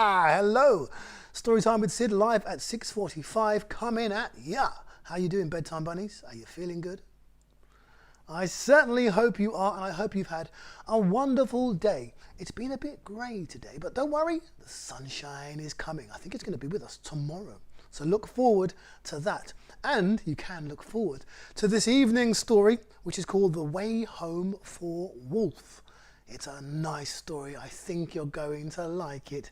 Hello. Storytime with Sid live at 6:45 coming at ya. How you doing, bedtime bunnies? Are you feeling good? I certainly hope you are, and I hope you've had a wonderful day. It's been a bit grey today, but don't worry, the sunshine is coming. I think it's going to be with us tomorrow. So look forward to that. And you can look forward to this evening's story, which is called The Way Home for Wolf. It's a nice story. I think you're going to like it.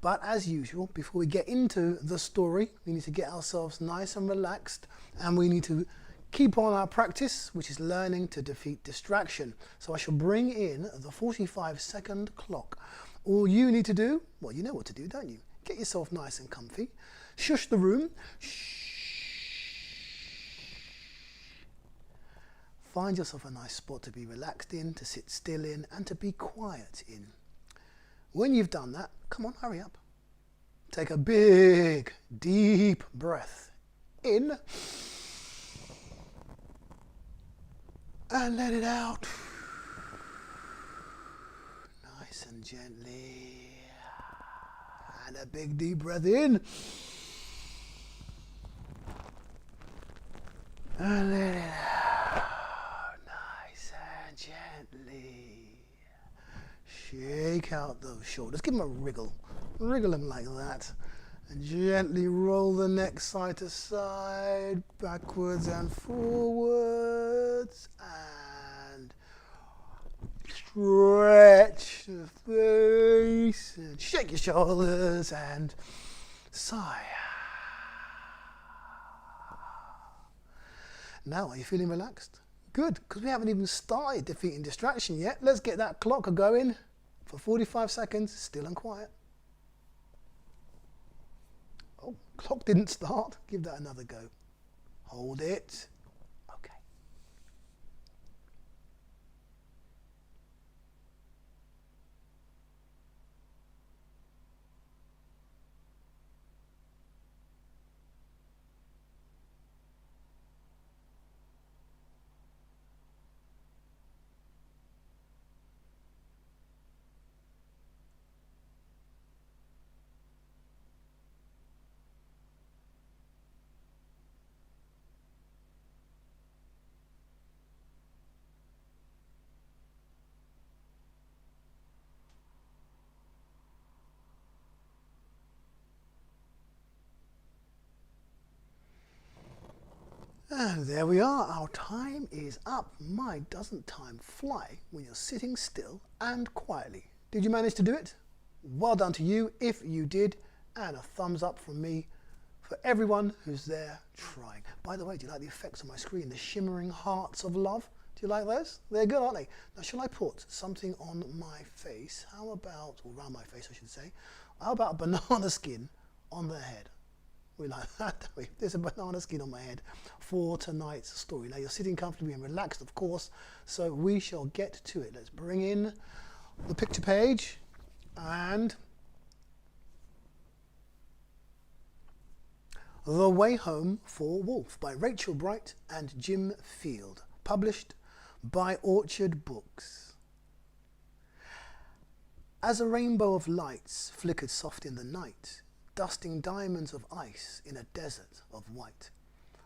But as usual, before we get into the story, we need to get ourselves nice and relaxed, and we need to keep on our practice, which is learning to defeat distraction. So I shall bring in the 45-second clock. All you need to do, well, you know what to do, don't you? Get yourself nice and comfy. Shush the room. Shh. Find yourself a nice spot to be relaxed in, to sit still in, and to be quiet in. When you've done that, come on, hurry up. Take a big, deep breath in. And let it out. Nice and gently. And a big deep breath in. And let it out. Nice and gently. Shake out those shoulders. Give them a wriggle. Wriggle them like that. And gently roll the neck side to side, backwards and forwards, and stretch the face, and shake your shoulders, and sigh. Now, are you feeling relaxed? Good, because we haven't even started defeating distraction yet. Let's get that clock going for 45 seconds, still and quiet. Oh, clock didn't start. Give that another go. Hold it. Okay. And there we are, our time is up. My, doesn't time fly when you're sitting still and quietly. Did you manage to do it? Well done to you if you did, and a thumbs up from me for everyone who's there trying. By the way, do you like the effects on my screen? The shimmering hearts of love? Do you like those? They're good, aren't they? Now, shall I put something on my face? How about, or around my face I should say, how about a banana skin on the head? We like that, don't we? There's a banana skin on my head for tonight's story. Now, you're sitting comfortably and relaxed, of course, so we shall get to it. Let's bring in the picture page and The Way Home for Wolf by Rachel Bright and Jim Field, published by Orchard Books. As a rainbow of lights flickered soft in the night, dusting diamonds of ice in a desert of white,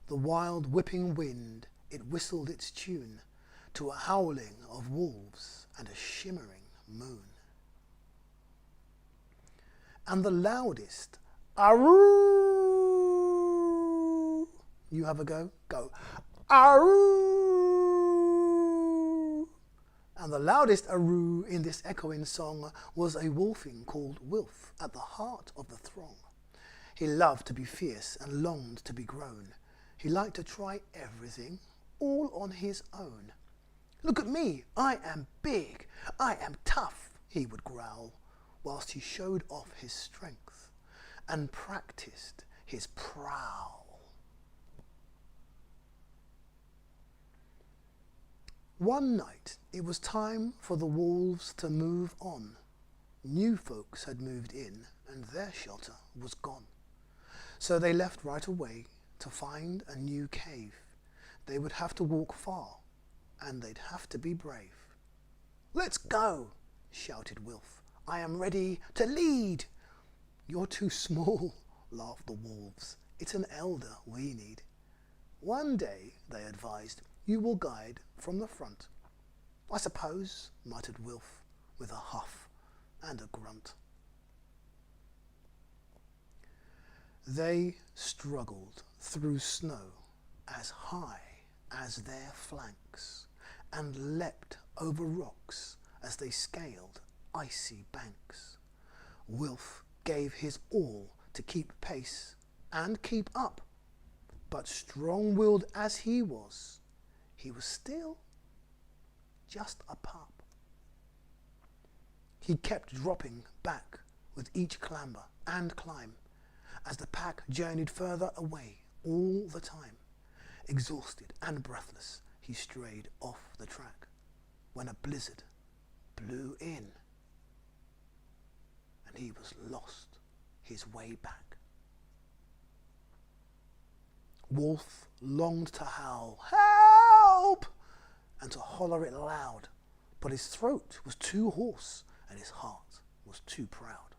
the wild whipping wind, it whistled its tune to a howling of wolves and a shimmering moon. And the loudest aroo! You have a go? Go. Aroo! And the loudest aroo in this echoing song was a wolfing called Wilf at the heart of the throng. He loved to be fierce and longed to be grown. He liked to try everything, all on his own. Look at me, I am big, I am tough, he would growl, whilst he showed off his strength and practiced his prowl. One night, it was time for the wolves to move on. New folks had moved in, and their shelter was gone. So they left right away to find a new cave. They would have to walk far, and they'd have to be brave. "Let's go," shouted Wilf. "I am ready to lead." You're too small, laughed the wolves. It's an elder we need. One day, they advised, you will guide from the front. I suppose, muttered Wilf, with a huff and a grunt. They struggled through snow as high as their flanks, and leapt over rocks as they scaled icy banks. Wilf gave his all to keep pace and keep up, but strong-willed as he was still just a pup. He kept dropping back with each clamber and climb as the pack journeyed further away all the time. Exhausted and breathless, he strayed off the track when a blizzard blew in and he was lost his way back. Wolf longed to howl, "Help!" and to holler it loud, but his throat was too hoarse and his heart was too proud.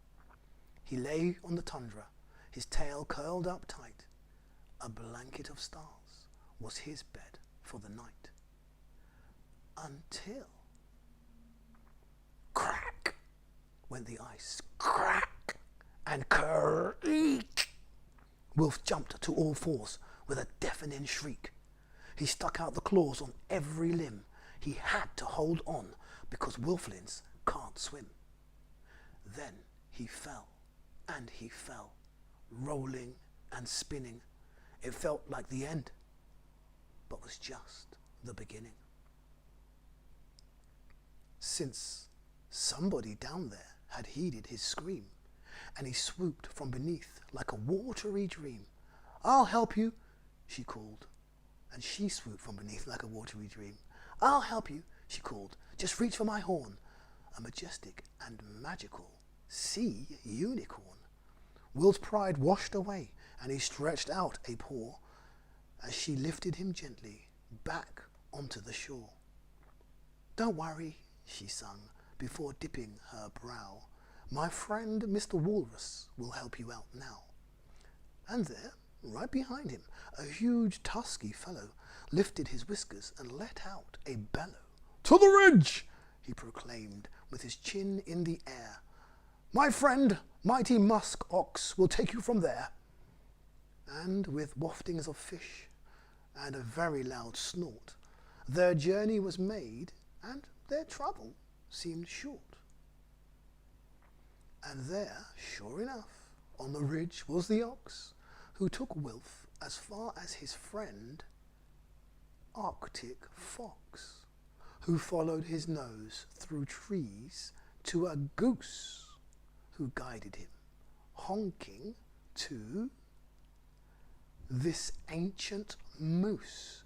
He lay on the tundra, his tail curled up tight. A blanket of stars was his bed for the night. Until crack went the ice, crack and creak. Wolf jumped to all fours with a deafening shriek. He stuck out the claws on every limb. He had to hold on because wolflings can't swim. Then he fell and he fell, rolling and spinning. It felt like the end, but was just the beginning. Since somebody down there had heeded his scream, and he swooped from beneath like a watery dream. "I'll help you," she called, and she swooped from beneath like a watery dream. "I'll help you," she called, "just reach for my horn." A majestic and magical sea unicorn. Will's pride washed away, and he stretched out a paw as she lifted him gently back onto the shore. "Don't worry," she sung before dipping her brow. "My friend Mr. Walrus will help you out now." And there, right behind him, a huge tusky fellow lifted his whiskers and let out a bellow. "To the ridge!" he proclaimed with his chin in the air. "My friend, mighty musk ox, will take you from there." And with waftings of fish and a very loud snort, their journey was made and their trouble seemed short. And there, sure enough, on the ridge was the ox, who took Wilf as far as his friend Arctic Fox, who followed his nose through trees to a goose, who guided him, honking, to this ancient moose.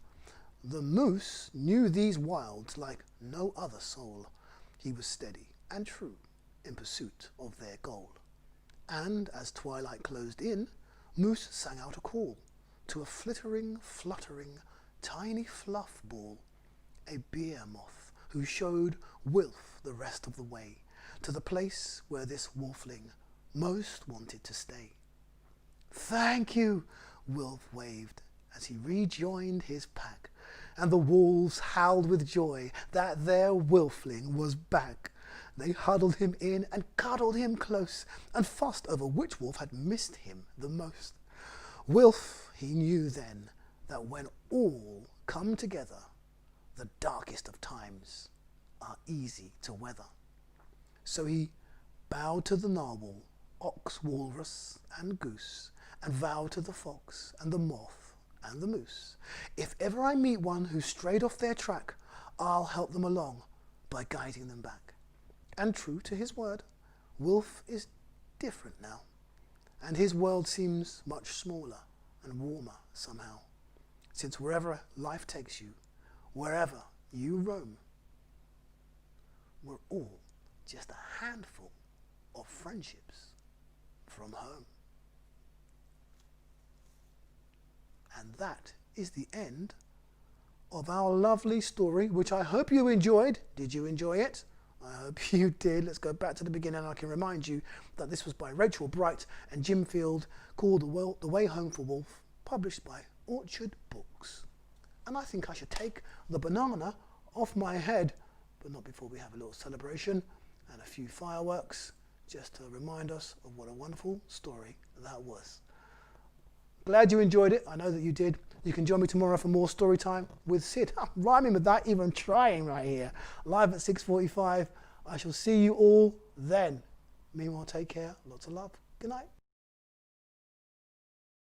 The moose knew these wilds like no other soul. He was steady and true in pursuit of their goal. And as twilight closed in, Moose sang out a call to a flittering, fluttering, tiny fluff ball, a beer moth, who showed Wilf the rest of the way to the place where this wolfling most wanted to stay. "Thank you," Wilf waved as he rejoined his pack, and the wolves howled with joy that their wolfling was back. They huddled him in and cuddled him close and fussed over which wolf had missed him the most. Wilf, he knew then that when all come together, the darkest of times are easy to weather. So he bowed to the narwhal, ox, walrus, and goose, and vowed to the fox and the moth and the moose, "If ever I meet one who strayed off their track, I'll help them along by guiding them back." And true to his word, Wilf is different now, and his world seems much smaller and warmer somehow, since wherever life takes you, wherever you roam, we're all just a handful of friendships from home. And that is the end of our lovely story, which I hope you enjoyed. Did you enjoy it? I hope you did. Let's go back to the beginning, and I can remind you that this was by Rachel Bright and Jim Field, called The Way Home for Wolf, published by Orchard Books. And I think I should take the banana off my head, but not before we have a little celebration and a few fireworks, just to remind us of what a wonderful story that was. Glad you enjoyed it. I know that you did. You can join me tomorrow for more story time with Sid. I'm rhyming without even trying right here. Live at 6:45. I shall see you all then. Meanwhile, take care. Lots of love. Good night.